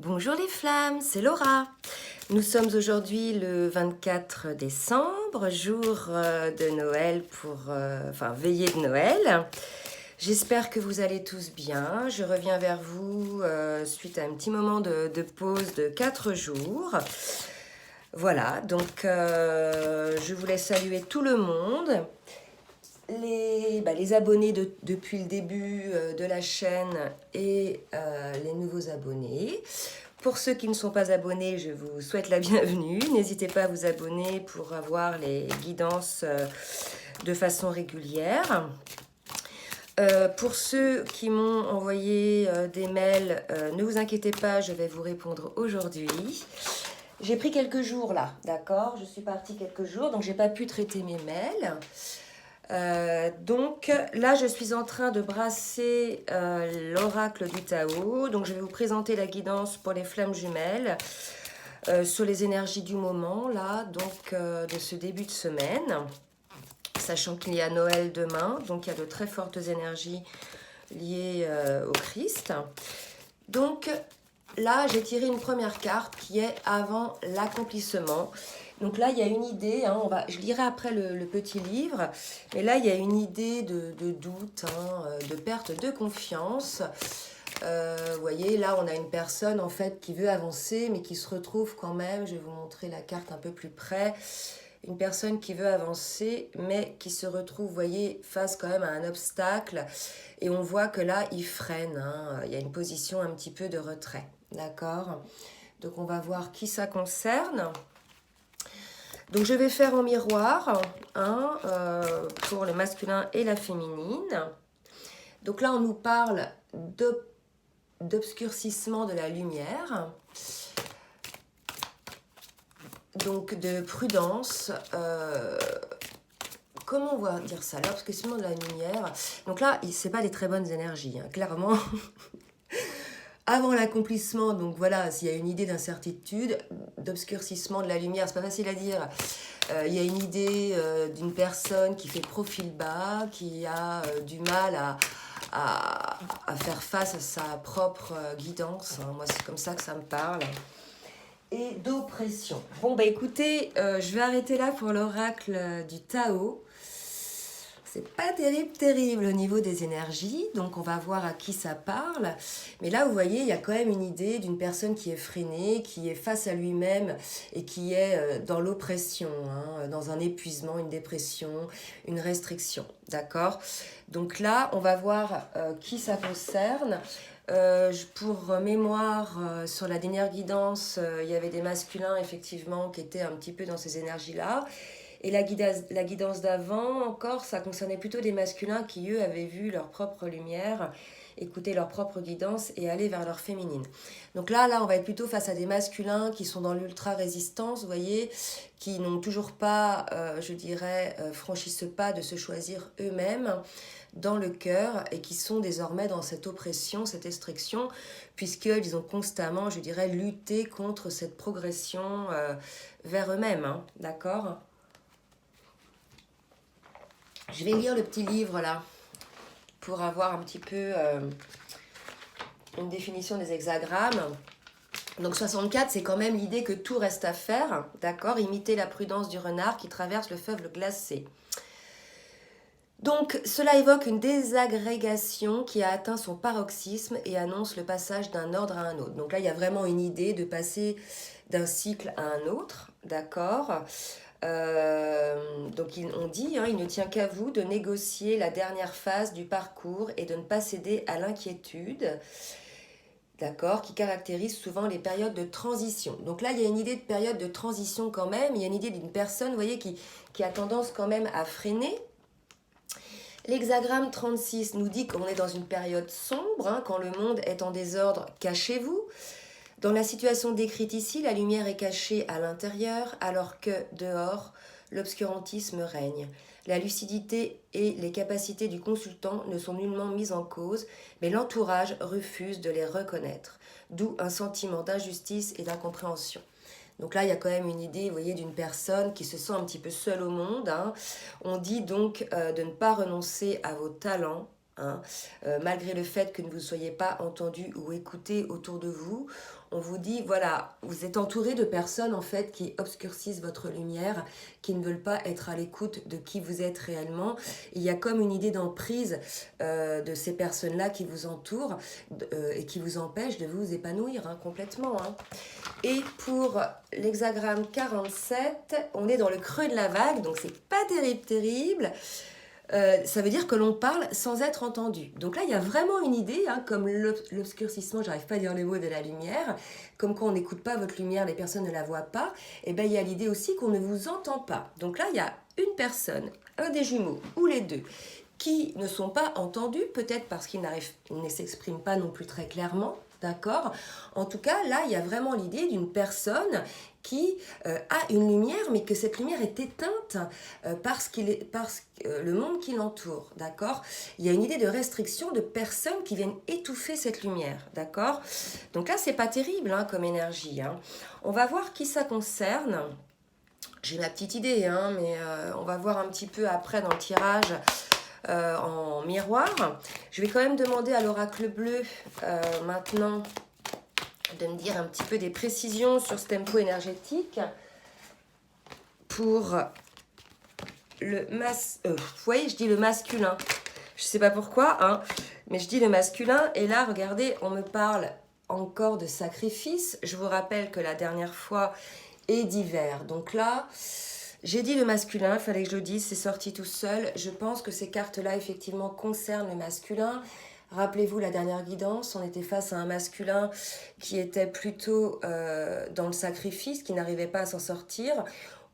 Bonjour les flammes, c'est Laura. Nous sommes aujourd'hui le 24 décembre, jour de Noël veillée de Noël. J'espère que vous allez tous bien. Je reviens vers vous suite à un petit moment de pause de 4 jours. Voilà, donc je voulais saluer tout le monde. Les abonnés depuis le début de la chaîne et les nouveaux abonnés. Pour ceux qui ne sont pas abonnés, je vous souhaite la bienvenue. N'hésitez pas à vous abonner pour avoir les guidances de façon régulière. Pour ceux qui m'ont envoyé des mails, ne vous inquiétez pas, je vais vous répondre aujourd'hui. J'ai pris quelques jours là, d'accord? Je suis partie quelques jours, donc j'ai pas pu traiter mes mails. Donc là, je suis en train de brasser l'oracle du Tao. Donc je vais vous présenter la guidance pour les flammes jumelles sur les énergies du moment, là, donc de ce début de semaine. Sachant qu'il y a Noël demain, donc il y a de très fortes énergies liées au Christ. Donc là, j'ai tiré une première carte qui est avant l'accomplissement. Donc là, il y a une idée, hein, je lirai après le petit livre, mais là, il y a une idée de doute, hein, de perte de confiance. Vous voyez, là, on a une personne, en fait, qui veut avancer, mais qui se retrouve quand même, je vais vous montrer la carte un peu plus près, une personne qui veut avancer, mais qui se retrouve, vous voyez, face quand même à un obstacle, et on voit que là, il freine, hein, il y a une position un petit peu de retrait, d'accord? Donc, on va voir qui ça concerne. Donc je vais faire en miroir hein, pour le masculin et la féminine. Donc là on nous parle d'obscurcissement de la lumière. Donc de prudence. Comment on va dire ça? L'obscurcissement de la lumière. Donc là, c'est pas des très bonnes énergies, hein, clairement. Avant l'accomplissement, donc voilà, s'il y a une idée d'incertitude, d'obscurcissement de la lumière, c'est pas facile à dire. Il y a une idée d'une personne qui fait profil bas, qui a du mal à faire face à sa propre guidance. Hein. Moi, c'est comme ça que ça me parle. Et d'oppression. Bon, bah écoutez, je vais arrêter là pour l'oracle du Tao. C'est pas terrible au niveau des énergies, donc on va voir à qui ça parle. Mais là, vous voyez, il y a quand même une idée d'une personne qui est freinée, qui est face à lui-même et qui est dans l'oppression, hein, dans un épuisement, une dépression, une restriction, d'accord? Donc là, on va voir qui ça concerne. Pour mémoire, sur la dernière guidance, il y avait des masculins, effectivement, qui étaient un petit peu dans ces énergies-là. Et la guidance d'avant, encore, ça concernait plutôt des masculins qui, eux, avaient vu leur propre lumière, écouté leur propre guidance et aller vers leur féminine. Donc là, on va être plutôt face à des masculins qui sont dans l'ultra-résistance, vous voyez, qui n'ont toujours pas, je dirais, franchi ce pas de se choisir eux-mêmes dans le cœur et qui sont désormais dans cette oppression, cette restriction, puisqu'ils ont constamment, je dirais, lutté contre cette progression vers eux-mêmes, hein, d'accord ? Je vais lire le petit livre là pour avoir un petit peu une définition des hexagrammes. Donc 64, c'est quand même l'idée que tout reste à faire, d'accord? Imiter la prudence du renard qui traverse le fleuve glacé. Donc cela évoque une désagrégation qui a atteint son paroxysme et annonce le passage d'un ordre à un autre. Donc là, il y a vraiment une idée de passer d'un cycle à un autre, d'accord? Donc on dit, hein, il ne tient qu'à vous de négocier la dernière phase du parcours et de ne pas céder à l'inquiétude, d'accord, qui caractérise souvent les périodes de transition. Donc là, il y a une idée de période de transition quand même, il y a une idée d'une personne, vous voyez, qui a tendance quand même à freiner. L'hexagramme 36 nous dit qu'on est dans une période sombre, hein, quand le monde est en désordre, cachez-vous. Dans la situation décrite ici, la lumière est cachée à l'intérieur, alors que dehors, l'obscurantisme règne. La lucidité et les capacités du consultant ne sont nullement mises en cause, mais l'entourage refuse de les reconnaître, d'où un sentiment d'injustice et d'incompréhension. Donc là, il y a quand même une idée, vous voyez, d'une personne qui se sent un petit peu seule au monde. Hein. On dit donc de ne pas renoncer à vos talents, hein. Malgré le fait que vous ne soyez pas entendu ou écouté autour de vous, on vous dit, voilà, vous êtes entouré de personnes en fait qui obscurcissent votre lumière, qui ne veulent pas être à l'écoute de qui vous êtes réellement. Il y a comme une idée d'emprise de ces personnes-là qui vous entourent et qui vous empêchent de vous épanouir hein, complètement. Hein. Et pour l'hexagramme 47, on est dans le creux de la vague, donc c'est pas terrible. Ça veut dire que l'on parle sans être entendu. Donc là, il y a vraiment une idée, hein, comme l'obscurcissement, j'arrive pas à dire les mots de la lumière, comme quand on n'écoute pas votre lumière, les personnes ne la voient pas, et bien il y a l'idée aussi qu'on ne vous entend pas. Donc là, il y a une personne, un des jumeaux, ou les deux, qui ne sont pas entendus, peut-être parce qu'ils ne s'expriment pas non plus très clairement, d'accord? En tout cas, là, il y a vraiment l'idée d'une personne qui a une lumière, mais que cette lumière est éteinte parce le monde qui l'entoure, d'accord? Il y a une idée de restriction de personnes qui viennent étouffer cette lumière, d'accord? Donc là, c'est pas terrible hein, comme énergie. Hein. On va voir qui ça concerne. J'ai ma petite idée, hein, mais on va voir un petit peu après dans le tirage en miroir. Je vais quand même demander à l'oracle bleu maintenant de me dire un petit peu des précisions sur ce tempo énergétique pour le vous voyez, je dis le masculin. Je sais pas pourquoi, hein, mais je dis le masculin. Et là, regardez, on me parle encore de sacrifice. Je vous rappelle que la dernière fois est d'hiver. Donc là, j'ai dit le masculin, il fallait que je le dise, c'est sorti tout seul. Je pense que ces cartes-là, effectivement, concernent le masculin. Rappelez-vous la dernière guidance, on était face à un masculin qui était plutôt dans le sacrifice, qui n'arrivait pas à s'en sortir.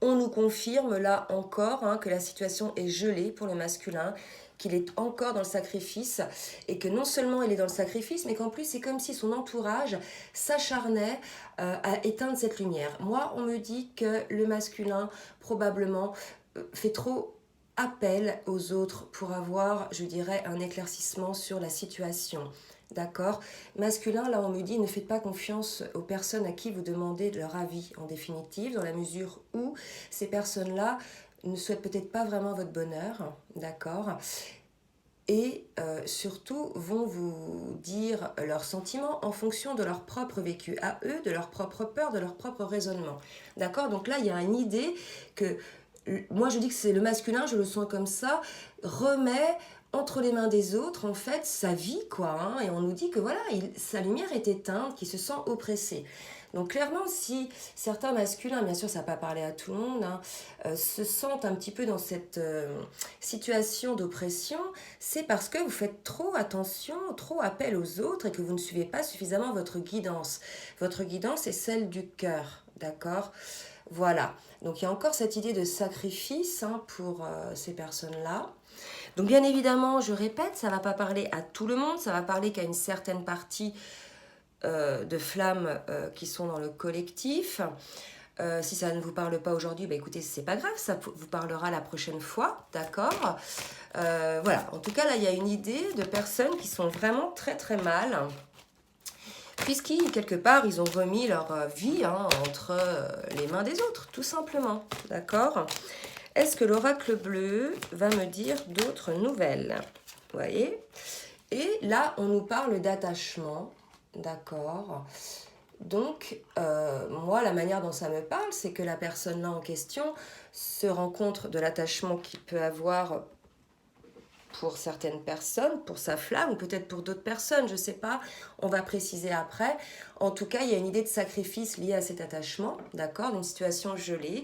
On nous confirme là encore hein, que la situation est gelée pour le masculin, qu'il est encore dans le sacrifice et que non seulement il est dans le sacrifice, mais qu'en plus c'est comme si son entourage s'acharnait à éteindre cette lumière. Moi, on me dit que le masculin probablement fait trop appel aux autres pour avoir, je dirais, un éclaircissement sur la situation. D'accord? Masculin, là, on me dit, ne faites pas confiance aux personnes à qui vous demandez leur avis, en définitive, dans la mesure où ces personnes-là ne souhaitent peut-être pas vraiment votre bonheur, d'accord? Et surtout vont vous dire leurs sentiments en fonction de leur propre vécu, à eux, de leur propre peur, de leur propre raisonnement. D'accord? Donc là, il y a une idée que moi je dis que c'est le masculin, je le sens comme ça, remet entre les mains des autres en fait sa vie quoi, hein, et on nous dit que voilà, sa lumière est éteinte, qu'il se sent oppressé. Donc clairement, si certains masculins, bien sûr ça n'a pas parlé à tout le monde, hein, se sentent un petit peu dans cette situation d'oppression, c'est parce que vous faites trop attention, trop appel aux autres et que vous ne suivez pas suffisamment votre guidance. Votre guidance est celle du cœur, d'accord ? Voilà, donc il y a encore cette idée de sacrifice hein, pour ces personnes-là. Donc bien évidemment, je répète, ça ne va pas parler à tout le monde, ça va parler qu'à une certaine partie de flammes qui sont dans le collectif. Si ça ne vous parle pas aujourd'hui, bah écoutez, c'est pas grave, ça vous parlera la prochaine fois, d'accord voilà, en tout cas là, il y a une idée de personnes qui sont vraiment très très mal, puisqu'ils, quelque part, ils ont remis leur vie hein, entre les mains des autres, tout simplement, d'accord? Est-ce que l'oracle bleu va me dire d'autres nouvelles? Vous voyez? Et là, on nous parle d'attachement, d'accord? Donc, moi, la manière dont ça me parle, c'est que la personne là en question se rend compte de l'attachement qu'il peut avoir pour certaines personnes, pour sa flamme, ou peut-être pour d'autres personnes, je ne sais pas, on va préciser après. En tout cas, il y a une idée de sacrifice liée à cet attachement, d'accord, d'une situation gelée,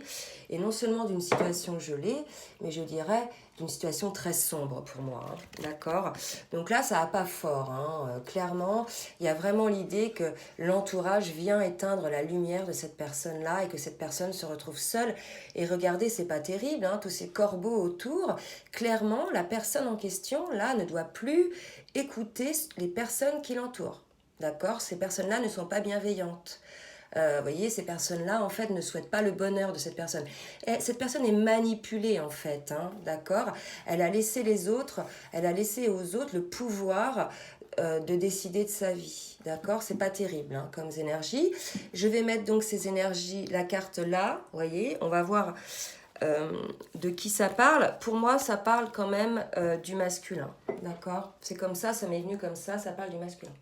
et non seulement d'une situation gelée, mais je dirais d'une situation très sombre pour moi, hein, d'accord. Donc là, ça va pas fort, hein, clairement, il y a vraiment l'idée que l'entourage vient éteindre la lumière de cette personne-là, et que cette personne se retrouve seule, et regardez, c'est pas terrible, hein, tous ces corbeaux autour, clairement, la personne en question, là, ne doit plus écouter les personnes qui l'entourent. D'accord? Ces personnes-là ne sont pas bienveillantes. Vous voyez, ces personnes-là, en fait, ne souhaitent pas le bonheur de cette personne. Et cette personne est manipulée, en fait, hein, d'accord? Elle a laissé elle a laissé aux autres le pouvoir de décider de sa vie, d'accord? C'est pas terrible, hein, comme énergie. Je vais mettre donc ces énergies, la carte là, vous voyez, on va voir de qui ça parle. Pour moi, ça parle quand même du masculin. D'accord? C'est comme ça m'est venu comme ça parle du masculin.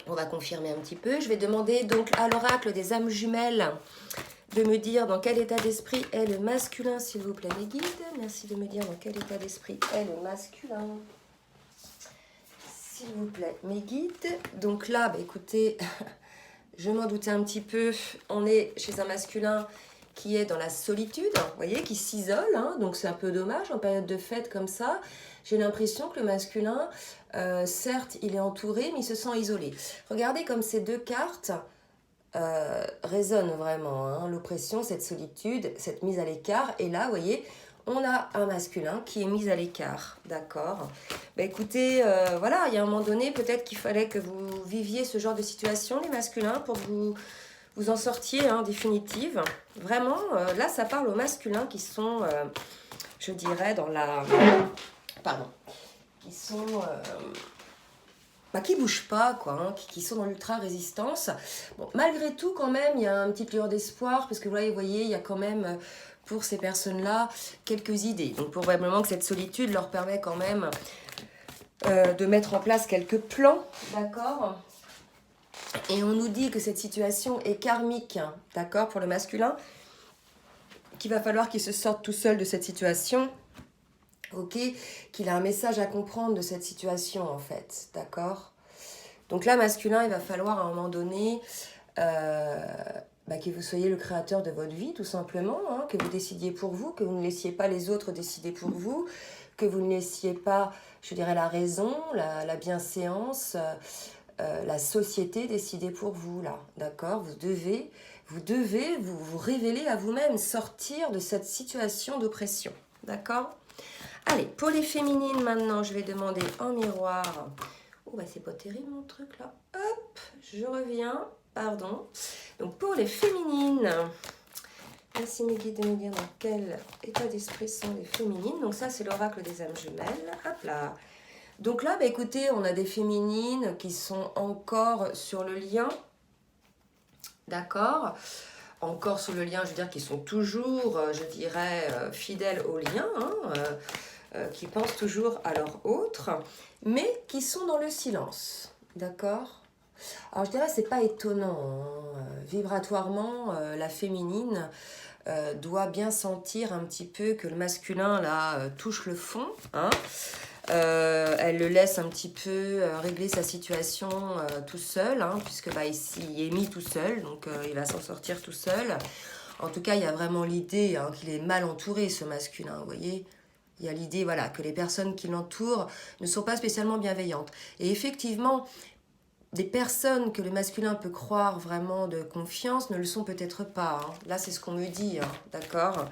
On va confirmer un petit peu. Je vais demander donc à l'oracle des âmes jumelles de me dire dans quel état d'esprit est le masculin, s'il vous plaît, mes guides. Merci de me dire dans quel état d'esprit est le masculin. S'il vous plaît, mes guides. Donc là, bah, écoutez, je m'en doutais un petit peu. On est chez un masculin qui est dans la solitude, vous voyez, qui s'isole. Hein, donc c'est un peu dommage en période de fête comme ça. J'ai l'impression que le masculin, certes, il est entouré, mais il se sent isolé. Regardez comme ces deux cartes résonnent vraiment. Hein, l'oppression, cette solitude, cette mise à l'écart. Et là, vous voyez, on a un masculin qui est mis à l'écart. D'accord. Bah, écoutez, voilà, il y a un moment donné, peut-être qu'il fallait que vous viviez ce genre de situation, les masculins, pour que vous en sortiez, hein, définitive. Vraiment, là, ça parle aux masculins qui sont, je dirais, dans la... Pardon. Qui sont... qui bougent pas, quoi, hein, qui sont dans l'ultra-résistance. Bon, malgré tout, quand même, il y a une petite lueur d'espoir, parce que vous voyez, il y a quand même, pour ces personnes-là, quelques idées. Donc, probablement que cette solitude leur permet quand même de mettre en place quelques plans, d'accord ? Et on nous dit que cette situation est karmique, d'accord, pour le masculin, qu'il va falloir qu'il se sorte tout seul de cette situation, ok, qu'il a un message à comprendre de cette situation, en fait, d'accord. Donc là, masculin, il va falloir à un moment donné que vous soyez le créateur de votre vie, tout simplement, hein, que vous décidiez pour vous, que vous ne laissiez pas les autres décider pour vous, que vous ne laissiez pas, je dirais, la raison, la bienséance, la société décider pour vous, là, d'accord. Vous devez vous révéler à vous-même, sortir de cette situation d'oppression, d'accord. Allez, pour les féminines maintenant, je vais demander en miroir. Oh, bah c'est pas terrible mon truc là. Hop, je reviens, pardon. Donc pour les féminines, merci mes guides de me dire dans quel état d'esprit sont les féminines. Donc ça, c'est l'oracle des âmes jumelles. Hop là. Donc là, bah écoutez, on a des féminines qui sont encore sur le lien. D'accord. Encore sur le lien, je veux dire, qui sont toujours, je dirais, fidèles au lien, hein, qui pensent toujours à leur autre, mais qui sont dans le silence. D'accord. Alors je dirais, c'est pas étonnant. Hein. Vibratoirement, la féminine doit bien sentir un petit peu que le masculin, là, touche le fond, hein. Elle le laisse un petit peu régler sa situation tout seul, hein, puisque il est mis tout seul, donc il va s'en sortir tout seul. En tout cas, il y a vraiment l'idée qu'il est mal entouré, ce masculin, vous voyez. Il y a l'idée, voilà, que les personnes qui l'entourent ne sont pas spécialement bienveillantes. Et effectivement, des personnes que le masculin peut croire vraiment de confiance ne le sont peut-être pas. Hein. Là, c'est ce qu'on me dit, hein, d'accord ?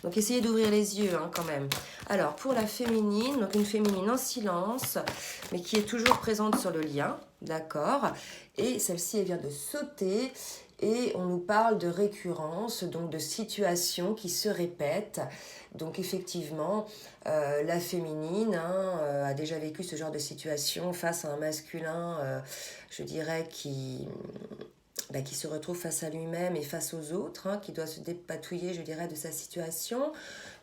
Donc, essayez d'ouvrir les yeux, hein, quand même. Alors, pour la féminine, donc une féminine en silence, mais qui est toujours présente sur le lien, d'accord. Et celle-ci, elle vient de sauter. Et on nous parle de récurrence, donc de situations qui se répètent. Donc effectivement, la féminine a déjà vécu ce genre de situation face à un masculin, je dirais, qui se retrouve face à lui-même et face aux autres, hein, qui doit se dépatouiller, je dirais, de sa situation.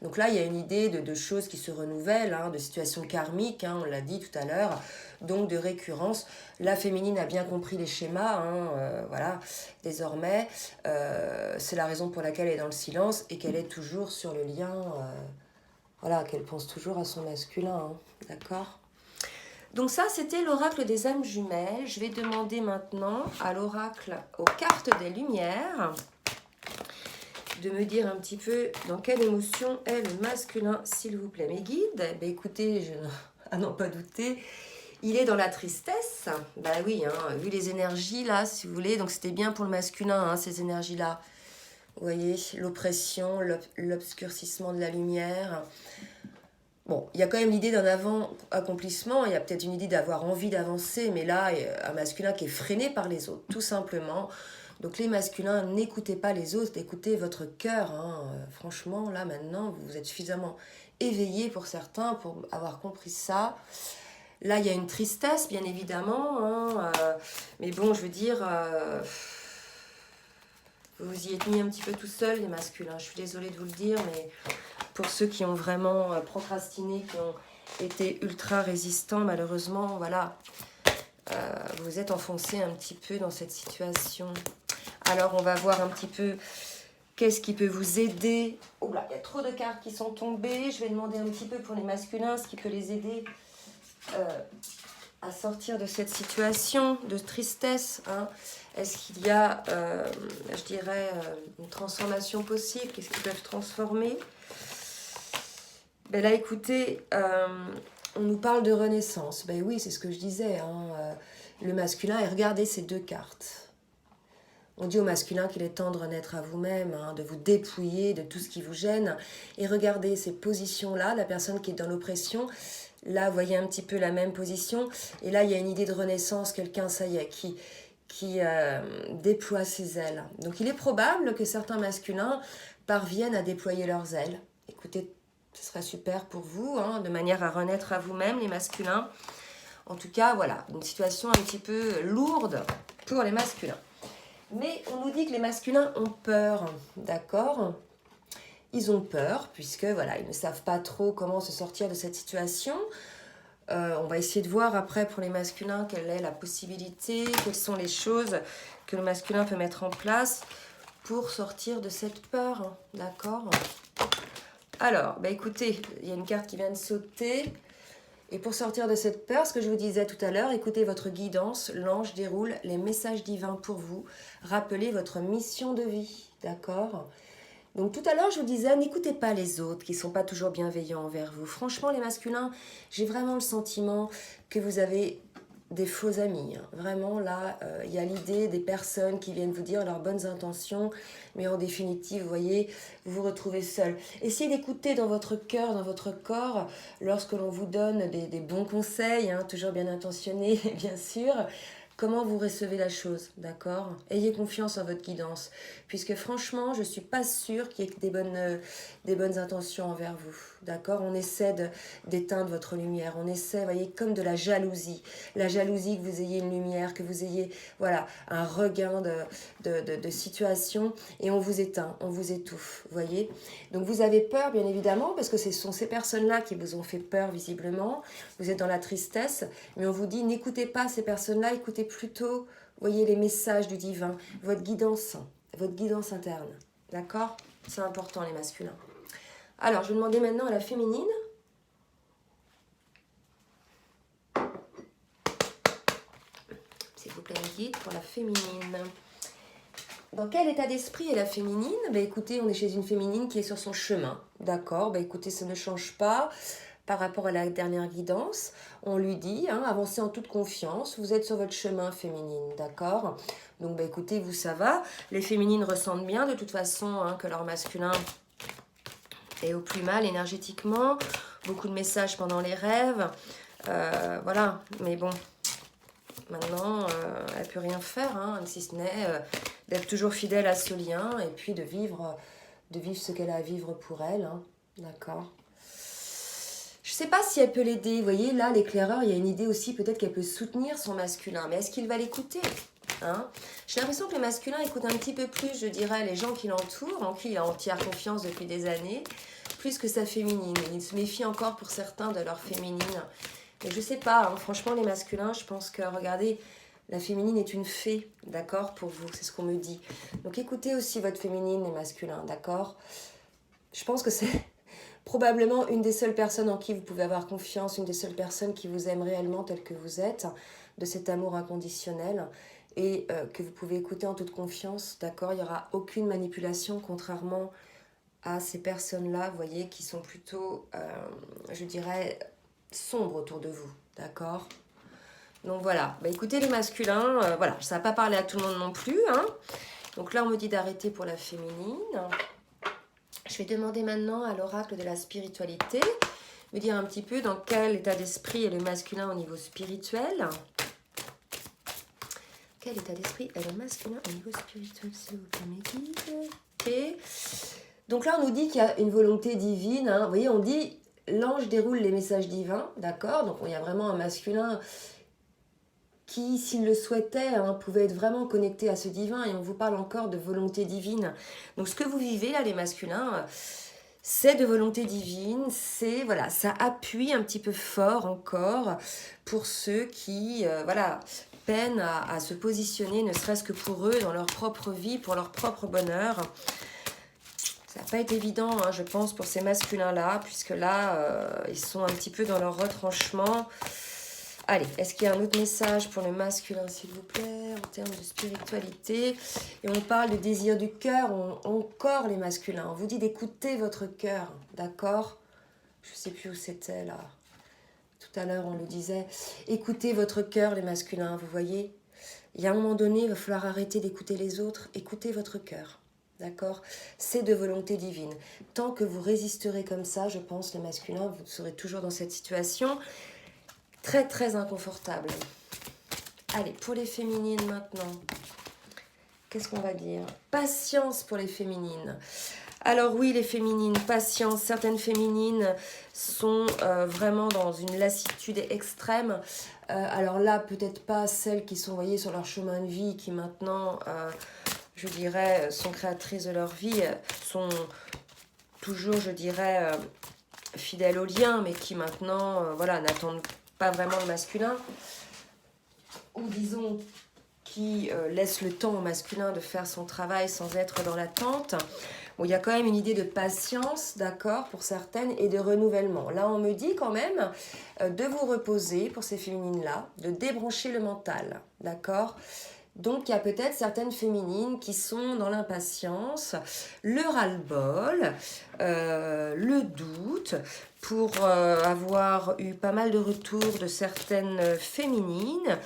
Donc là, il y a une idée de choses qui se renouvellent, hein, de situations karmiques, hein, on l'a dit tout à l'heure, donc de récurrence. La féminine a bien compris les schémas, hein, voilà, désormais, c'est la raison pour laquelle elle est dans le silence et qu'elle est toujours sur le lien, voilà, qu'elle pense toujours à son masculin, hein, d'accord ? Donc ça, c'était l'oracle des âmes jumelles. Je vais demander maintenant à l'oracle, aux cartes des lumières, de me dire un petit peu dans quelle émotion est le masculin, s'il vous plaît. Mes guides, écoutez, à n'en pas douter, il est dans la tristesse. Bah oui, hein, vu les énergies là, si vous voulez, donc c'était bien pour le masculin, hein, ces énergies-là. Vous voyez, l'oppression, l'obscurcissement de la lumière. Bon, il y a quand même l'idée d'un avant-accomplissement, il y a peut-être une idée d'avoir envie d'avancer, mais là, un masculin qui est freiné par les autres, tout simplement. Donc les masculins, n'écoutez pas les autres, écoutez votre cœur. Hein. Franchement, là, maintenant, vous êtes suffisamment éveillés pour certains, pour avoir compris ça. Là, il y a une tristesse, bien évidemment, hein, mais bon, je veux dire... Vous vous y êtes mis un petit peu tout seul, les masculins. Je suis désolée de vous le dire, mais pour ceux qui ont vraiment procrastiné, qui ont été ultra résistants, malheureusement, voilà, vous êtes enfoncé un petit peu dans cette situation. Alors, on va voir un petit peu qu'est-ce qui peut vous aider. Oh là, il y a trop de cartes qui sont tombées. Je vais demander un petit peu pour les masculins ce qui peut les aider à sortir de cette situation de tristesse. Hein. Est-ce qu'il y a, je dirais, une transformation possible? Qu'est-ce qu'ils peuvent transformer? Ben là, écoutez, on nous parle de renaissance. Ben oui, c'est ce que je disais. Hein, le masculin, et regardez ces deux cartes. On dit au masculin qu'il est temps de renaître à vous-même, hein, de vous dépouiller de tout ce qui vous gêne. Et regardez ces positions-là, la personne qui est dans l'oppression. Là, vous voyez un petit peu la même position. Et là, il y a une idée de renaissance, quelqu'un, ça y est, qui déploie ses ailes. Donc, il est probable que certains masculins parviennent à déployer leurs ailes. Écoutez, ce serait super pour vous, hein, de manière à renaître à vous-même, les masculins. En tout cas, voilà, une situation un petit peu lourde pour les masculins. Mais on nous dit que les masculins ont peur, d'accord? Ils ont peur, puisque voilà, ils ne savent pas trop comment se sortir de cette situation. On va essayer de voir après pour les masculins quelle est la possibilité, quelles sont les choses que le masculin peut mettre en place pour sortir de cette peur, d'accord? Alors, bah écoutez, il y a une carte qui vient de sauter. Et pour sortir de cette peur, ce que je vous disais tout à l'heure, écoutez votre guidance, l'ange déroule les messages divins pour vous. Rappelez votre mission de vie, d'accord? Donc tout à l'heure, je vous disais, n'écoutez pas les autres qui ne sont pas toujours bienveillants envers vous. Franchement, les masculins, j'ai vraiment le sentiment que vous avez des faux amis. Hein. Vraiment, là, il y a l'idée des personnes qui viennent vous dire leurs bonnes intentions, mais en définitive, vous voyez, vous vous retrouvez seul. Essayez d'écouter dans votre cœur, dans votre corps, lorsque l'on vous donne des bons conseils, hein, toujours bien intentionnés, bien sûr, comment vous recevez la chose, d'accord? Ayez confiance en votre guidance, puisque franchement, je ne suis pas sûre qu'il y ait des bonnes intentions envers vous, d'accord? On essaie d'éteindre votre lumière, on essaie, voyez, comme de la jalousie que vous ayez une lumière, que vous ayez, voilà, un regain de situation, et on vous éteint, on vous étouffe, voyez? Donc vous avez peur, bien évidemment, parce que ce sont ces personnes-là qui vous ont fait peur, visiblement, vous êtes dans la tristesse, mais on vous dit, n'écoutez pas ces personnes-là, écoutez plutôt, voyez, les messages du divin, votre guidance interne. D'accord? C'est important, les masculins. Alors, je vais demander maintenant à la féminine. S'il vous plaît, un guide pour la féminine. Dans quel état d'esprit est la féminine? Ben, écoutez, on est chez une féminine qui est sur son chemin. D'accord? Ben, écoutez, ça ne change pas. Par rapport à la dernière guidance, on lui dit, hein, avancez en toute confiance, vous êtes sur votre chemin féminine, d'accord? Donc, bah, écoutez, vous, ça va. Les féminines ressentent bien, de toute façon, hein, que leur masculin est au plus mal énergétiquement. Beaucoup de messages pendant les rêves. Voilà, mais bon, maintenant, elle ne peut rien faire, hein, si ce n'est d'être toujours fidèle à ce lien et puis de vivre ce qu'elle a à vivre pour elle, hein, d'accord? Je ne sais pas si elle peut l'aider. Vous voyez, là, l'éclaireur, il y a une idée aussi, peut-être qu'elle peut soutenir son masculin. Mais est-ce qu'il va l'écouter, hein? J'ai l'impression que le masculin écoute un petit peu plus, je dirais, les gens qui l'entourent, en qui il a entière confiance depuis des années, plus que sa féminine. Il se méfie encore pour certains de leur féminine. Mais je ne sais pas, hein, franchement, les masculins, je pense que, regardez, la féminine est une fée, d'accord, pour vous, c'est ce qu'on me dit. Donc écoutez aussi votre féminine, les masculins, d'accord? Je pense que c'est probablement une des seules personnes en qui vous pouvez avoir confiance, une des seules personnes qui vous aime réellement tel que vous êtes, de cet amour inconditionnel, et que vous pouvez écouter en toute confiance, d'accord? Il n'y aura aucune manipulation, contrairement à ces personnes-là, vous voyez, qui sont plutôt, je dirais, sombres autour de vous, d'accord? Donc voilà, bah, écoutez les masculins, voilà, ça va pas parler à tout le monde non plus, hein? Donc là, on me dit d'arrêter pour la féminine. Je vais demander maintenant à l'oracle de la spiritualité, me dire un petit peu dans quel état d'esprit est le masculin au niveau spirituel. Quel état d'esprit est le masculin au niveau spirituel, s'il vous plaît, mes guides? Ok. Donc là, on nous dit qu'il y a une volonté divine. Hein. Vous voyez, on dit l'ange déroule les messages divins, d'accord? Donc il y a vraiment un masculin qui, s'ils le souhaitaient, hein, pouvaient être vraiment connectés à ce divin. Et on vous parle encore de volonté divine. Donc ce que vous vivez là, les masculins, c'est de volonté divine. C'est, voilà, ça appuie un petit peu fort encore pour ceux qui, voilà, peinent à se positionner, ne serait-ce que pour eux, dans leur propre vie, pour leur propre bonheur. Ça n'a pas été évident, hein, je pense, pour ces masculins-là, puisque là, ils sont un petit peu dans leur retranchement. Allez, est-ce qu'il y a un autre message pour le masculin, s'il vous plaît, en termes de spiritualité? Et on parle de désir du cœur, encore les masculins. On vous dit d'écouter votre cœur, d'accord? Je ne sais plus où c'était, là. Tout à l'heure, on le disait. Écoutez votre cœur, les masculins, vous voyez? Il y a un moment donné, il va falloir arrêter d'écouter les autres. Écoutez votre cœur. D'accord? C'est de volonté divine. Tant que vous résisterez comme ça, je pense, les masculins, vous serez toujours dans cette situation très, très inconfortable. Allez, pour les féminines maintenant. Qu'est-ce qu'on va dire? Patience pour les féminines. Alors oui, les féminines, patience. Certaines féminines sont vraiment dans une lassitude extrême. Alors là, peut-être pas celles qui sont, vous voyez, sur leur chemin de vie, qui maintenant... je dirais, sont créatrices de leur vie, sont toujours, je dirais, fidèles au lien, mais qui maintenant, voilà, n'attendent pas vraiment le masculin, ou disons, qui laissent le temps au masculin de faire son travail sans être dans l'attente. Bon, il y a quand même une idée de patience, d'accord, pour certaines, et de renouvellement. Là, on me dit quand même de vous reposer, pour ces féminines-là, de débrancher le mental, d'accord ? Donc, il y a peut-être certaines féminines qui sont dans l'impatience, le ras-le-bol, le doute, pour avoir eu pas mal de retours de certaines féminines.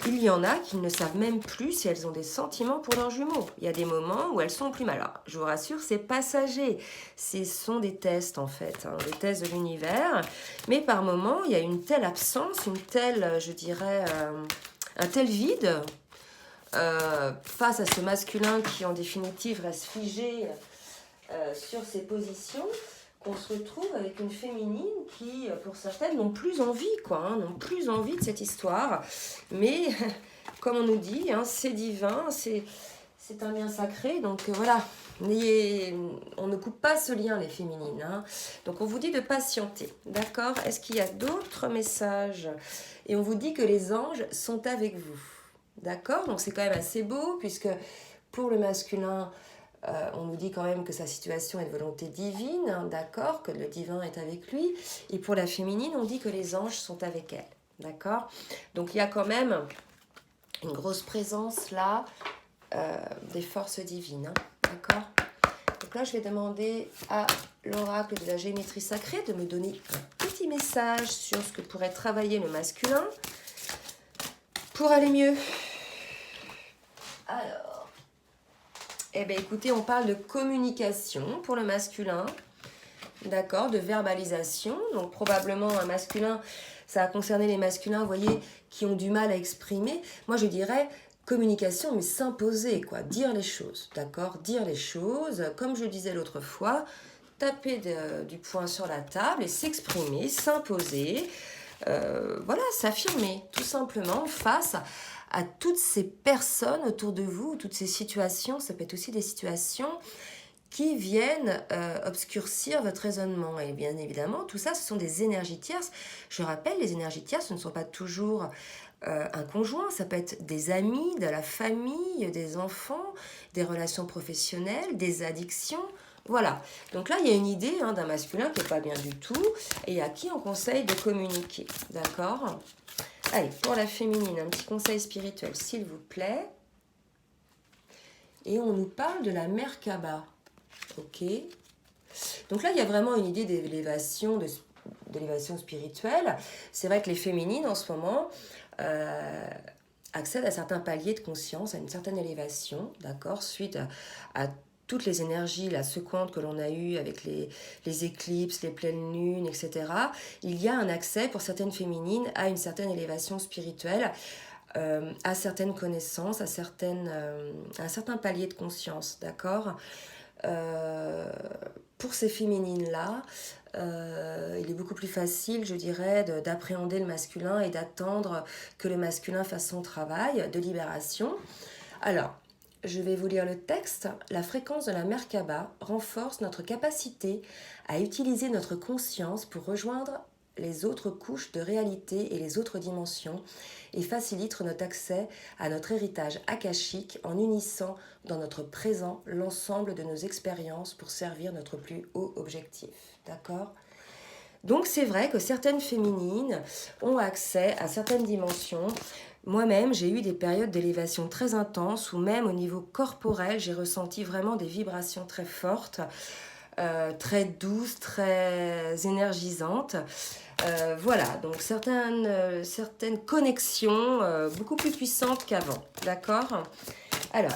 Il y en a qui ne savent même plus si elles ont des sentiments pour leurs jumeaux. Il y a des moments où elles sont plus mal. Alors, je vous rassure, c'est passager. Ce sont des tests, en fait, hein, des tests de l'univers. Mais par moments, il y a une telle absence, une telle, je dirais, un tel vide... face à ce masculin qui en définitive reste figé sur ses positions, qu'on se retrouve avec une féminine qui, pour certaines, n'ont plus envie, quoi, hein, n'ont plus envie de cette histoire. Mais, comme on nous dit, hein, c'est divin, c'est un lien sacré, donc voilà. On ne coupe pas ce lien, les féminines. Hein. Donc on vous dit de patienter, d'accord? Est-ce qu'il y a d'autres messages? Et on vous dit que les anges sont avec vous. D'accord? Donc c'est quand même assez beau, puisque pour le masculin, on nous dit quand même que sa situation est de volonté divine, hein, d'accord? Que le divin est avec lui. Et pour la féminine, on dit que les anges sont avec elle. D'accord? Donc il y a quand même une grosse présence là des forces divines. Hein, d'accord? Donc là, je vais demander à l'oracle de la géométrie sacrée de me donner un petit message sur ce que pourrait travailler le masculin pour aller mieux. Alors, eh bien écoutez, on parle de communication pour le masculin, d'accord, de verbalisation. Donc probablement un masculin, ça a concerné les masculins, vous voyez, qui ont du mal à exprimer. Moi je dirais communication, mais s'imposer, quoi, dire les choses, d'accord, dire les choses, comme je disais l'autre fois, taper du poing sur la table et s'exprimer, s'imposer, voilà, s'affirmer, tout simplement, face à toutes ces personnes autour de vous, toutes ces situations, ça peut être aussi des situations qui viennent obscurcir votre raisonnement. Et bien évidemment, tout ça, ce sont des énergies tierces. Je rappelle, les énergies tierces, ce ne sont pas toujours un conjoint, ça peut être des amis, de la famille, des enfants, des relations professionnelles, des addictions. Voilà, donc là, il y a une idée hein, d'un masculin qui n'est pas bien du tout et à qui on conseille de communiquer, d'accord ? Allez, pour la féminine, un petit conseil spirituel, s'il vous plaît. Et on nous parle de la Merkaba. Ok. Donc là, il y a vraiment une idée d'élévation, d'élévation spirituelle. C'est vrai que les féminines, en ce moment, accèdent à certains paliers de conscience, à une certaine élévation, d'accord, suite à toutes les énergies là, secouantes que l'on a eues avec les éclipses, les pleines lunes, etc. Il y a un accès pour certaines féminines à une certaine élévation spirituelle, à certaines connaissances, à un certain palier de conscience, d'accord ? Pour ces féminines-là, il est beaucoup plus facile, je dirais, d'appréhender le masculin et d'attendre que le masculin fasse son travail de libération. Alors, je vais vous lire le texte. La fréquence de la Merkaba renforce notre capacité à utiliser notre conscience pour rejoindre les autres couches de réalité et les autres dimensions et facilite notre accès à notre héritage akashique en unissant dans notre présent l'ensemble de nos expériences pour servir notre plus haut objectif. D'accord ? Donc c'est vrai que certaines féminines ont accès à certaines dimensions. Moi-même, j'ai eu des périodes d'élévation très intenses où même au niveau corporel, j'ai ressenti vraiment des vibrations très fortes, très douces, très énergisantes. Voilà, donc certaines connexions beaucoup plus puissantes qu'avant, d'accord ? Alors,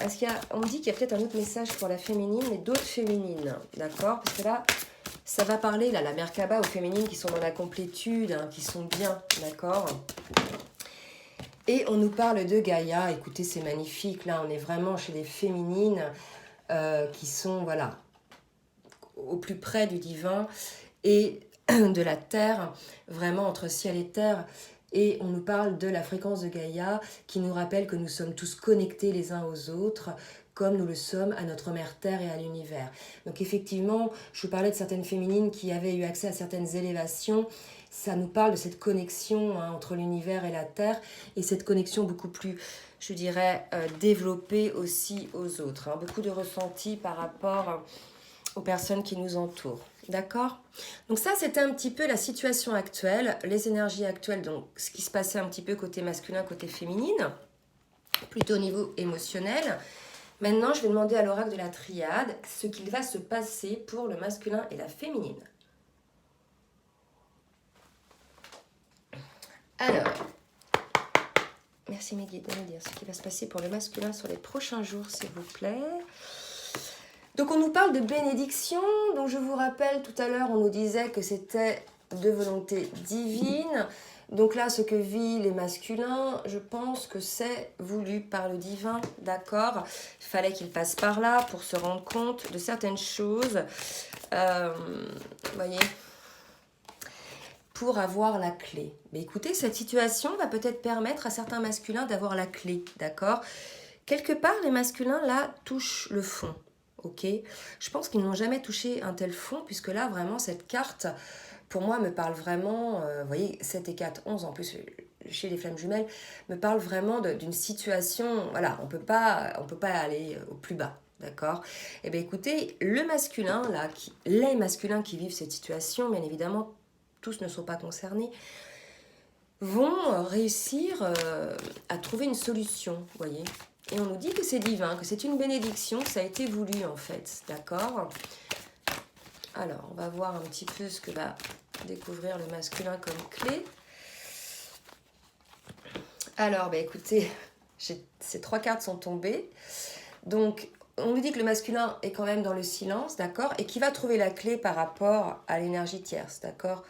on me dit qu'il y a peut-être un autre message pour la féminine, mais d'autres féminines, d'accord ? Parce que là, ça va parler, là, la Merkaba aux féminines qui sont dans la complétude, hein, qui sont bien, d'accord ? Et on nous parle de Gaïa, écoutez, c'est magnifique, là, on est vraiment chez des féminines qui sont, voilà, au plus près du divin et de la terre, vraiment entre ciel et terre. Et on nous parle de la fréquence de Gaïa qui nous rappelle que nous sommes tous connectés les uns aux autres comme nous le sommes à notre mère terre et à l'univers. Donc effectivement, je vous parlais de certaines féminines qui avaient eu accès à certaines élévations. Ça nous parle de cette connexion entre l'univers et la terre et cette connexion beaucoup plus, je dirais, développée aussi aux autres. Beaucoup de ressentis par rapport aux personnes qui nous entourent. D'accord ? Donc ça, c'était un petit peu la situation actuelle, les énergies actuelles, donc ce qui se passait un petit peu côté masculin, côté féminine, plutôt au niveau émotionnel. Maintenant, je vais demander à l'oracle de la triade ce qu'il va se passer pour le masculin et la féminine. Alors, merci mes guides de me dire ce qui va se passer pour le masculin sur les prochains jours, s'il vous plaît. Donc on nous parle de bénédiction, donc je vous rappelle tout à l'heure on nous disait que c'était de volonté divine, donc là ce que vivent les masculins, je pense que c'est voulu par le divin, d'accord ? Il fallait qu'ils passent par là pour se rendre compte de certaines choses, voyez, pour avoir la clé. Mais écoutez, cette situation va peut-être permettre à certains masculins d'avoir la clé, d'accord ? Quelque part les masculins là touchent le fond. Ok, je pense qu'ils n'ont jamais touché un tel fond, puisque là, vraiment, cette carte, pour moi, me parle vraiment, vous voyez, 7 et 4, 11, en plus, chez les flammes jumelles, me parle vraiment d'une situation, voilà, on peut pas aller au plus bas, d'accord ? Eh bien, écoutez, le masculin, là, les masculins qui vivent cette situation, bien évidemment, tous ne sont pas concernés, vont réussir à trouver une solution, vous voyez ? Et on nous dit que c'est divin, que c'est une bénédiction, que ça a été voulu en fait, d'accord ? Alors, on va voir un petit peu ce que va découvrir le masculin comme clé. Alors, écoutez, ces 3 cartes sont tombées. Donc, on nous dit que le masculin est quand même dans le silence, d'accord ? Et qui va trouver la clé par rapport à l'énergie tierce, d'accord ?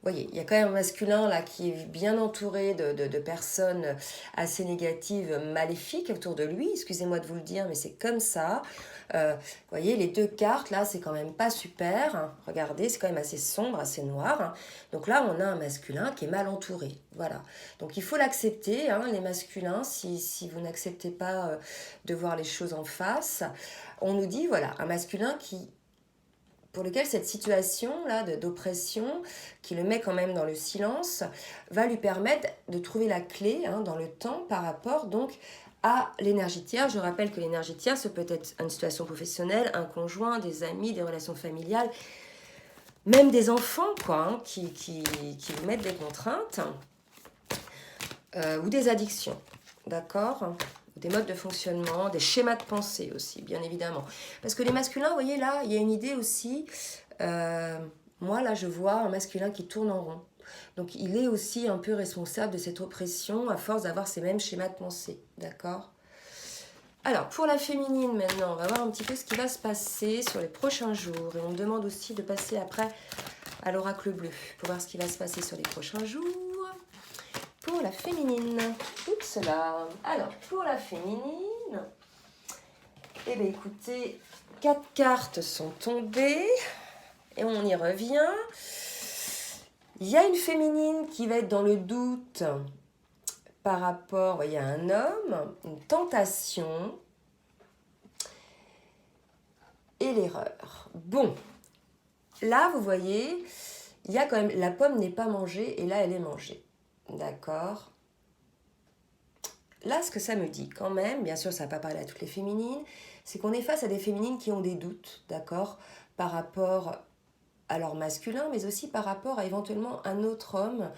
Vous voyez, il y a quand même un masculin là qui est bien entouré de personnes assez négatives, maléfiques autour de lui. Excusez-moi de vous le dire, mais c'est comme ça. Vous voyez, les 2 cartes là, c'est quand même pas super. Hein. Regardez, c'est quand même assez sombre, assez noir. Hein. Donc là, on a un masculin qui est mal entouré. Voilà. Donc il faut l'accepter, hein, les masculins, si vous n'acceptez pas de voir les choses en face. On nous dit, voilà, un masculin pour lequel cette situation-là d'oppression, qui le met quand même dans le silence, va lui permettre de trouver la clé dans le temps par rapport donc à l'énergie tierce. Je rappelle que l'énergie tierce, ça peut être une situation professionnelle, un conjoint, des amis, des relations familiales, même des enfants quoi, qui vous mettent des contraintes ou des addictions, d'accord ? Des modes de fonctionnement, des schémas de pensée aussi, bien évidemment. Parce que les masculins, vous voyez là, il y a une idée aussi, moi là je vois un masculin qui tourne en rond. Donc il est aussi un peu responsable de cette oppression à force d'avoir ces mêmes schémas de pensée, d'accord ? Alors pour la féminine maintenant, on va voir un petit peu ce qui va se passer sur les prochains jours. Et on me demande aussi de passer après à l'oracle bleu pour voir ce qui va se passer sur les prochains jours. Pour la féminine. Oups là. Alors, pour la féminine, Eh bien, écoutez, 4 cartes sont tombées et on y revient. Il y a une féminine qui va être dans le doute par rapport, vous voyez, à un homme, une tentation et l'erreur. Bon, là, vous voyez, il y a quand même, la pomme n'est pas mangée et là, elle est mangée. D'accord? Là, ce que ça me dit quand même, bien sûr, ça ne va pas parler à toutes les féminines, c'est qu'on est face à des féminines qui ont des doutes, d'accord, par rapport à leur masculin, mais aussi par rapport à éventuellement un autre homme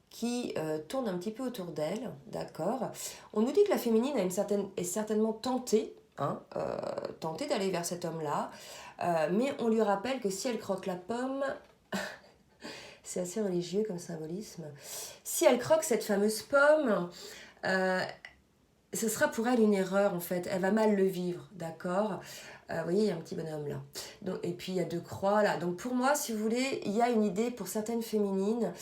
qui tourne un petit peu autour d'elle, d'accord. On nous dit que la féminine est certainement tentée, tentée d'aller vers cet homme-là, mais on lui rappelle que si elle croque la pomme, c'est assez religieux comme symbolisme, si elle croque cette fameuse pomme, ce sera pour elle une erreur en fait, elle va mal le vivre, d'accord. Vous voyez, il y a un petit bonhomme là. Donc, et puis il y a 2 croix là. Donc pour moi, si vous voulez, il y a une idée pour certaines féminines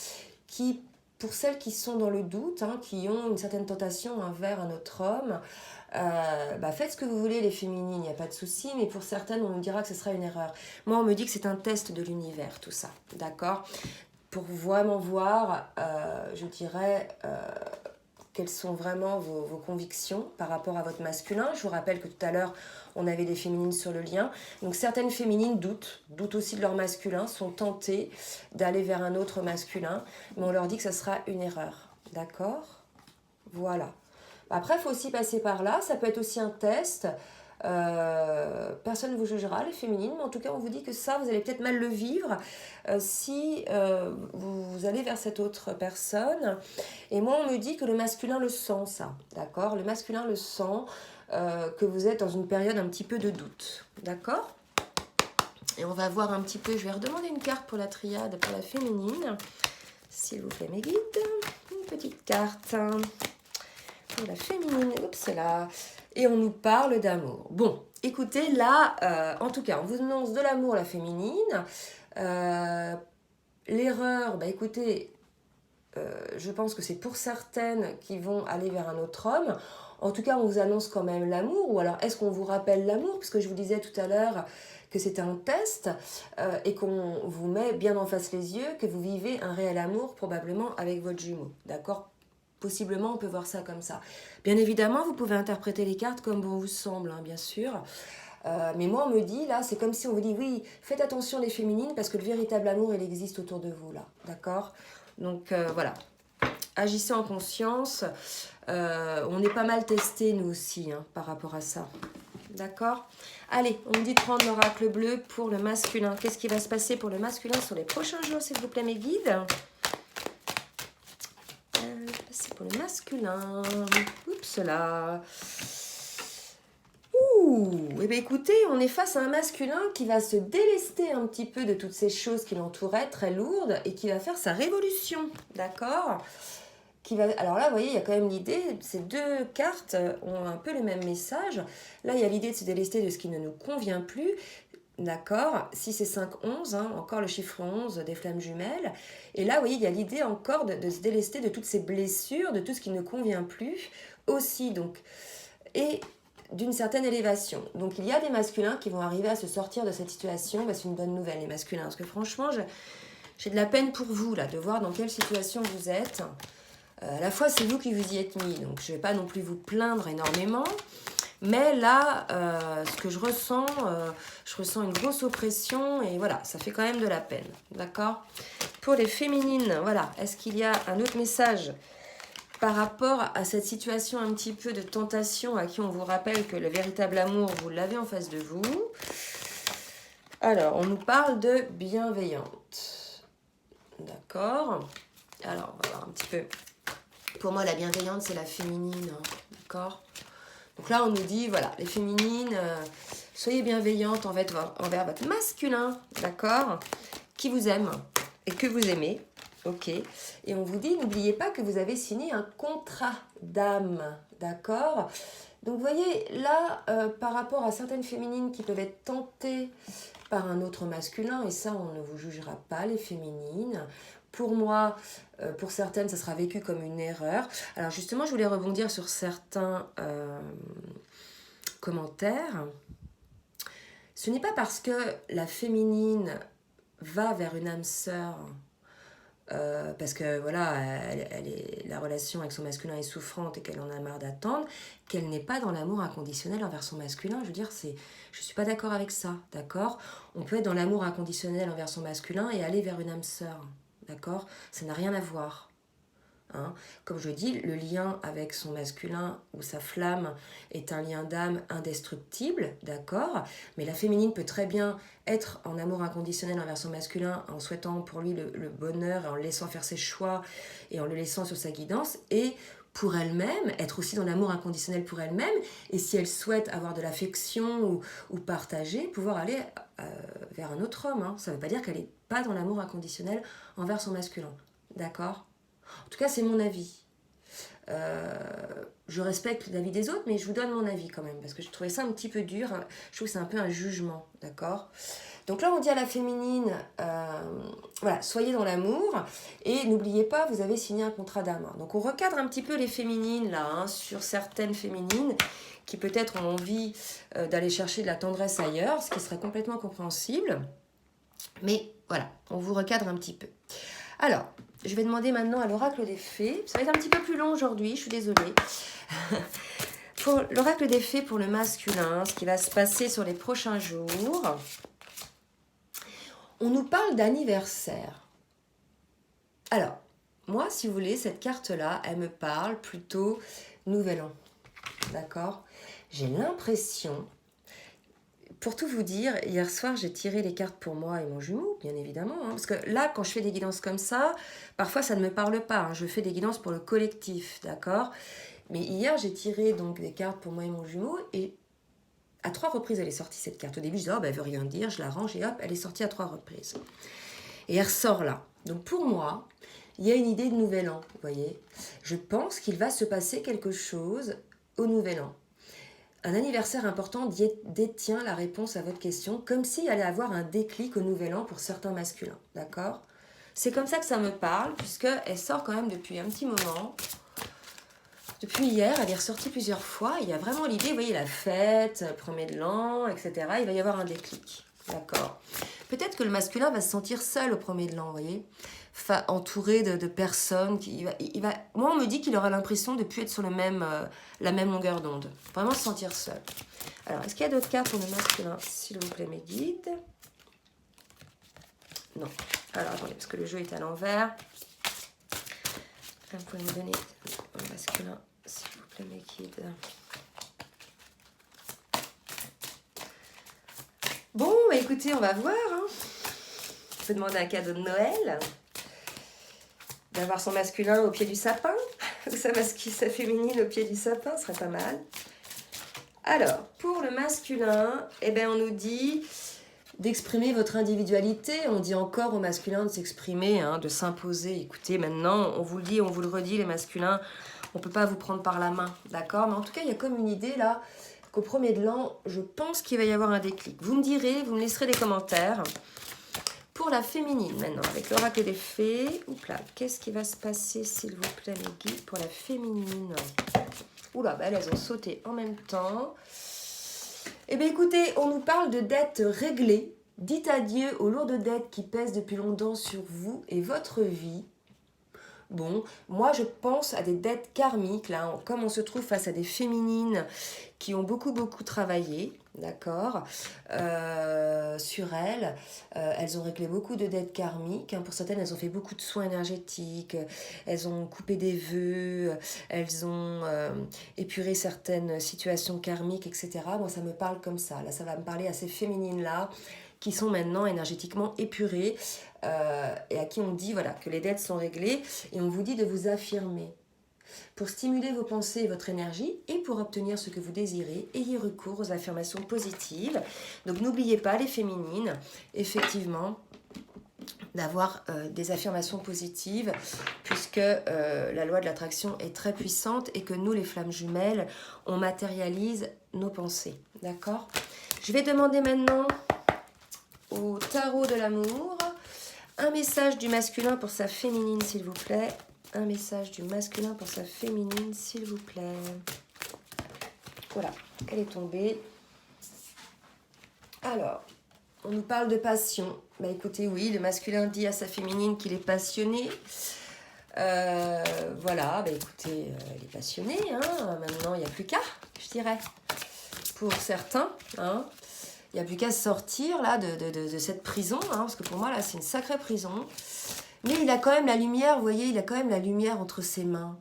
qui, pour celles qui sont dans le doute, qui ont une certaine tentation envers un autre homme, faites ce que vous voulez les féminines, il n'y a pas de souci, mais pour certaines, on nous dira que ce sera une erreur. Moi, on me dit que c'est un test de l'univers, tout ça, d'accord. Pour vraiment voir, je dirais... quelles sont vraiment vos convictions par rapport à votre masculin. Je vous rappelle que tout à l'heure, on avait des féminines sur le lien. Donc certaines féminines doutent aussi de leur masculin, sont tentées d'aller vers un autre masculin, mais on leur dit que ça sera une erreur. D'accord? Voilà. Après, il faut aussi passer par là. Ça peut être aussi un test. Personne ne vous jugera, les féminines, mais en tout cas, on vous dit que ça, vous allez peut-être mal le vivre si vous allez vers cette autre personne. Et moi, on me dit que le masculin le sent, ça, d'accord? Le masculin le sent, que vous êtes dans une période un petit peu de doute, d'accord? Et on va voir un petit peu, je vais redemander une carte pour la triade, pour la féminine, s'il vous plaît, mes guides. Une petite carte pour la féminine, oups, là. Et on nous parle d'amour. Bon, écoutez, là, en tout cas, on vous annonce de l'amour, la féminine. L'erreur, écoutez, je pense que c'est pour certaines qui vont aller vers un autre homme. En tout cas, on vous annonce quand même l'amour. Ou alors, est-ce qu'on vous rappelle l'amour? Parce que je vous disais tout à l'heure que c'était un test et qu'on vous met bien en face les yeux, que vous vivez un réel amour probablement avec votre jumeau. D'accord? Possiblement, on peut voir ça comme ça. Bien évidemment, vous pouvez interpréter les cartes comme bon vous semble, bien sûr. Mais moi, on me dit, là, c'est comme si on vous dit, oui, faites attention les féminines, parce que le véritable amour, il existe autour de vous, là. D'accord? Donc, voilà. Agissez en conscience. On est pas mal testés, nous aussi, par rapport à ça. D'accord? Allez, on me dit de prendre l'oracle bleu pour le masculin. Qu'est-ce qui va se passer pour le masculin sur les prochains jours, s'il vous plaît, mes guides? C'est pour le masculin. Oups là. Eh bien écoutez, on est face à un masculin qui va se délester un petit peu de toutes ces choses qui l'entouraient, très lourdes, et qui va faire sa révolution. D'accord? Alors là, vous voyez, il y a quand même l'idée, ces 2 cartes ont un peu le même message. Là, il y a l'idée de se délester de ce qui ne nous convient plus. D'accord, 6 et 5, 11, encore le chiffre 11 des flammes jumelles. Et là, vous voyez, il y a l'idée encore de se délester de toutes ces blessures, de tout ce qui ne convient plus aussi, donc, et d'une certaine élévation. Donc, il y a des masculins qui vont arriver à se sortir de cette situation. C'est une bonne nouvelle, les masculins, parce que franchement, j'ai de la peine pour vous, là, de voir dans quelle situation vous êtes. À la fois, c'est vous qui vous y êtes mis, donc je ne vais pas non plus vous plaindre énormément. Mais là, ce que je ressens une grosse oppression et voilà, ça fait quand même de la peine, d'accord? Pour les féminines, voilà, est-ce qu'il y a un autre message par rapport à cette situation un petit peu de tentation à qui on vous rappelle que le véritable amour, vous l'avez en face de vous? Alors, on nous parle de bienveillante, d'accord? Alors, on va voir un petit peu. Pour moi, la bienveillante, c'est la féminine, d'accord? Donc là, on nous dit, voilà, les féminines, soyez bienveillantes envers votre masculin, d'accord? Qui vous aime et que vous aimez, ok? Et on vous dit, n'oubliez pas que vous avez signé un contrat d'âme, d'accord? Donc, vous voyez, là, par rapport à certaines féminines qui peuvent être tentées par un autre masculin, et ça, on ne vous jugera pas, les féminines. Pour moi, pour certaines, ça sera vécu comme une erreur. Alors justement, je voulais rebondir sur certains commentaires. Ce n'est pas parce que la féminine va vers une âme sœur, parce que voilà, la relation avec son masculin est souffrante et qu'elle en a marre d'attendre, qu'elle n'est pas dans l'amour inconditionnel envers son masculin. Je veux dire, je suis pas d'accord avec ça, d'accord? On peut être dans l'amour inconditionnel envers son masculin et aller vers une âme sœur, d'accord? Ça n'a rien à voir. Hein. Comme je dis, le lien avec son masculin ou sa flamme est un lien d'âme indestructible, d'accord? Mais la féminine peut très bien être en amour inconditionnel envers son masculin en souhaitant pour lui le bonheur et en le laissant faire ses choix et en le laissant sur sa guidance et pour elle-même, être aussi dans l'amour inconditionnel pour elle-même et si elle souhaite avoir de l'affection ou partager, pouvoir aller vers un autre homme. Hein. Ça ne veut pas dire qu'elle n'est pas dans l'amour inconditionnel envers son masculin, d'accord? En tout cas, c'est mon avis. Je respecte l'avis des autres, mais je vous donne mon avis quand même, parce que je trouvais ça un petit peu dur. Je trouve que c'est un peu un jugement, d'accord? Donc là, on dit à la féminine, voilà, soyez dans l'amour, et n'oubliez pas, vous avez signé un contrat d'âme. Donc on recadre un petit peu les féminines, là, hein, sur certaines féminines, qui peut-être ont envie d'aller chercher de la tendresse ailleurs, ce qui serait complètement compréhensible. Mais voilà, on vous recadre un petit peu. Alors, je vais demander maintenant à l'oracle des fées. Ça va être un petit peu plus long aujourd'hui, je suis désolée. Pour l'oracle des fées pour le masculin, ce qui va se passer sur les prochains jours, on nous parle d'anniversaire. Alors, moi, si vous voulez, cette carte-là, elle me parle plutôt Nouvel An. D'accord? J'ai l'impression... Pour tout vous dire, hier soir, j'ai tiré les cartes pour moi et mon jumeau, bien évidemment. Hein, parce que là, quand je fais des guidances comme ça, parfois ça ne me parle pas. Hein, je fais des guidances pour le collectif, d'accord? Mais hier, j'ai tiré donc des cartes pour moi et mon jumeau et à 3 reprises, elle est sortie cette carte. Au début, je disais, oh, ben, elle veut rien dire, je la range et hop, elle est sortie à 3 reprises. Et elle ressort là. Donc pour moi, il y a une idée de nouvel an, vous voyez. Je pense qu'il va se passer quelque chose au nouvel an. Un anniversaire important détient la réponse à votre question, comme s'il allait avoir un déclic au nouvel an pour certains masculins, d'accord? C'est comme ça que ça me parle, puisqu'elle sort quand même depuis un petit moment. Depuis hier, elle est ressortie plusieurs fois. Il y a vraiment l'idée, vous voyez, la fête, le premier de l'an, etc. Il va y avoir un déclic, d'accord? Peut-être que le masculin va se sentir seul au premier de l'an, vous voyez, entouré de personnes. Moi, on me dit qu'il aura l'impression de ne plus être sur la même longueur d'onde. Vraiment se sentir seul. Alors, est-ce qu'il y a d'autres cartes pour le masculin? S'il vous plaît, mes guides. Non. Alors, attendez, parce que le jeu est à l'envers. Vous pouvez me donner le masculin, s'il vous plaît, mes guides. Bon, bah écoutez, on va voir. Hein. On peut demander un cadeau de Noël. D'avoir son masculin au pied du sapin. Ou sa féminine au pied du sapin, ce serait pas mal. Alors, pour le masculin, eh ben, on nous dit d'exprimer votre individualité. On dit encore au masculin de s'exprimer, hein, de s'imposer. Écoutez, maintenant, on vous le dit, on vous le redit, les masculins, on ne peut pas vous prendre par la main, d'accord? Mais en tout cas, il y a comme une idée, là, qu'au premier de l'an, je pense qu'il va y avoir un déclic. Vous me direz, vous me laisserez des commentaires. Pour la féminine, maintenant, avec l'oracle des fées, oups là, qu'est-ce qui va se passer, s'il vous plaît, mes guides, pour la féminine? Oula, bah, elles ont sauté en même temps. Eh bien, écoutez, on nous parle de dettes réglées. Dites adieu aux lourdes dettes qui pèsent depuis longtemps sur vous et votre vie. Bon, moi je pense à des dettes karmiques, là, comme on se trouve face à des féminines qui ont beaucoup travaillé, d'accord, sur elles. Elles ont réglé beaucoup de dettes karmiques, hein. Pour certaines, elles ont fait beaucoup de soins énergétiques, elles ont coupé des vœux, elles ont épuré certaines situations karmiques, etc. Moi, ça me parle comme ça. Là, ça va me parler à ces féminines-là qui sont maintenant énergétiquement épurées et à qui on dit voilà, que les dettes sont réglées et on vous dit de vous affirmer. Pour stimuler vos pensées et votre énergie et pour obtenir ce que vous désirez, ayez recours aux affirmations positives. Donc n'oubliez pas les féminines, effectivement, d'avoir des affirmations positives puisque la loi de l'attraction est très puissante et que nous, les flammes jumelles, on matérialise nos pensées. D'accord ? Je vais demander maintenant au tarot de l'amour un message du masculin pour sa féminine, s'il vous plaît. Un message du masculin pour sa féminine, s'il vous plaît. Voilà, elle est tombée. Alors, on nous parle de passion. Bah écoutez, oui, le masculin dit à sa féminine qu'il est passionné. Voilà, bah écoutez, il est passionné, hein. Maintenant il n'y a plus qu'à, je dirais, pour certains, hein. Il n'y a plus qu'à sortir là de cette prison, hein, parce que pour moi là c'est une sacrée prison. Mais il a quand même la lumière, vous voyez, il a quand même la lumière entre ses mains.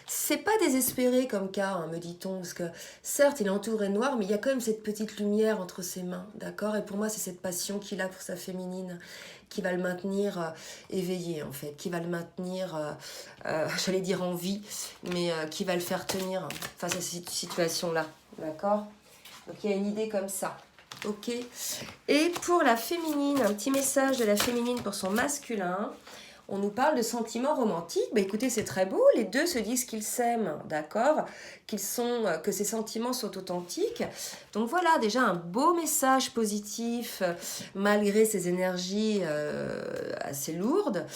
C'est pas désespéré comme cas, hein, me dit-on, parce que certes il est entouré de noir, mais il y a quand même cette petite lumière entre ses mains, d'accord? Et pour moi c'est cette passion qu'il a pour sa féminine qui va le maintenir éveillé en fait, qui va le maintenir, j'allais dire en vie, mais qui va le faire tenir face à cette situation-là, d'accord? Donc il y a une idée comme ça, ok? Et pour la féminine, un petit message de la féminine pour son masculin. On nous parle de sentiments romantiques. Bah, écoutez, c'est très beau. Les deux se disent qu'ils s'aiment, d'accord? Que ces sentiments sont authentiques. Donc voilà, déjà un beau message positif, malgré ces énergies assez lourdes.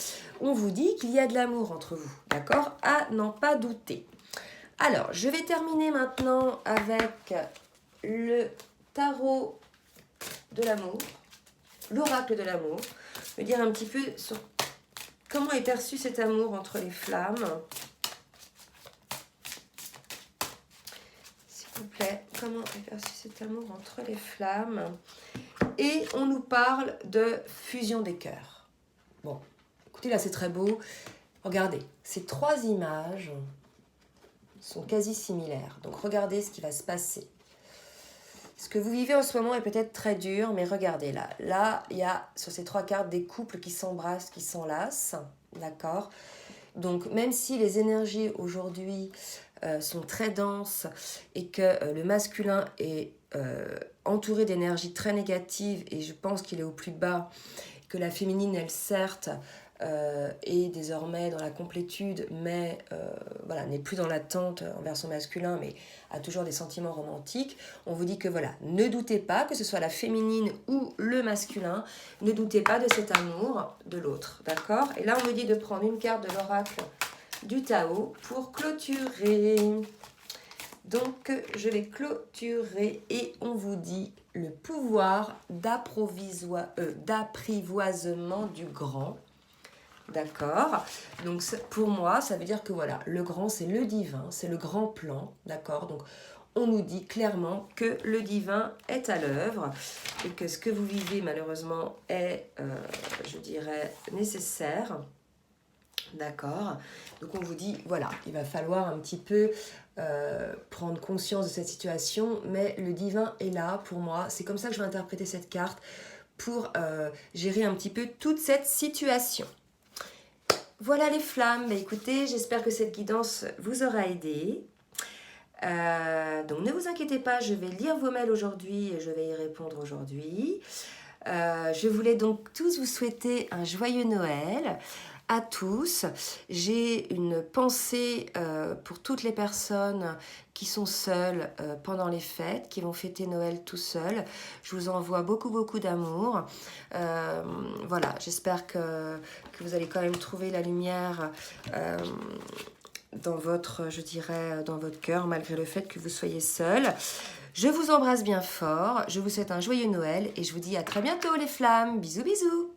On vous dit qu'il y a de l'amour entre vous, d'accord? À n'en pas douter. Alors, je vais terminer maintenant avec le tarot de l'amour, l'oracle de l'amour. Je vais dire un petit peu sur comment est perçu cet amour entre les flammes. S'il vous plaît, comment est perçu cet amour entre les flammes? Et on nous parle de fusion des cœurs. Bon, écoutez, là c'est très beau. Regardez, ces trois images sont quasi similaires. Donc regardez ce qui va se passer. Ce que vous vivez en ce moment est peut-être très dur, mais regardez là. Là, il y a sur ces trois cartes des couples qui s'embrassent, qui s'enlacent. D'accord? Donc, même si les énergies aujourd'hui sont très denses et que le masculin est entouré d'énergies très négatives, et je pense qu'il est au plus bas, que la féminine, elle certes, est désormais dans la complétude, mais voilà, n'est plus dans l'attente envers son masculin, mais a toujours des sentiments romantiques. On vous dit que voilà, ne doutez pas, que ce soit la féminine ou le masculin, ne doutez pas de cet amour de l'autre, d'accord? Et là, on vous dit de prendre une carte de l'oracle du Tao pour clôturer. Donc, je vais clôturer et on vous dit le pouvoir d'apprivoisement du grand. D'accord? Donc pour moi, ça veut dire que voilà, le grand, c'est le divin, c'est le grand plan, d'accord? Donc on nous dit clairement que le divin est à l'œuvre et que ce que vous vivez malheureusement est, je dirais, nécessaire. D'accord? Donc on vous dit, voilà, il va falloir un petit peu prendre conscience de cette situation, mais le divin est là pour moi. C'est comme ça que je vais interpréter cette carte pour gérer un petit peu toute cette situation. Voilà les flammes, bah, écoutez, j'espère que cette guidance vous aura aidé. Donc ne vous inquiétez pas, je vais lire vos mails aujourd'hui et je vais y répondre aujourd'hui. Je voulais donc tous vous souhaiter un joyeux Noël à tous. J'ai une pensée pour toutes les personnes qui sont seules pendant les fêtes, qui vont fêter Noël tout seuls. Je vous envoie beaucoup d'amour. Voilà, j'espère que vous allez quand même trouver la lumière dans votre, je dirais, dans votre cœur, malgré le fait que vous soyez seul. Je vous embrasse bien fort, je vous souhaite un joyeux Noël et je vous dis à très bientôt les flammes. Bisous bisous.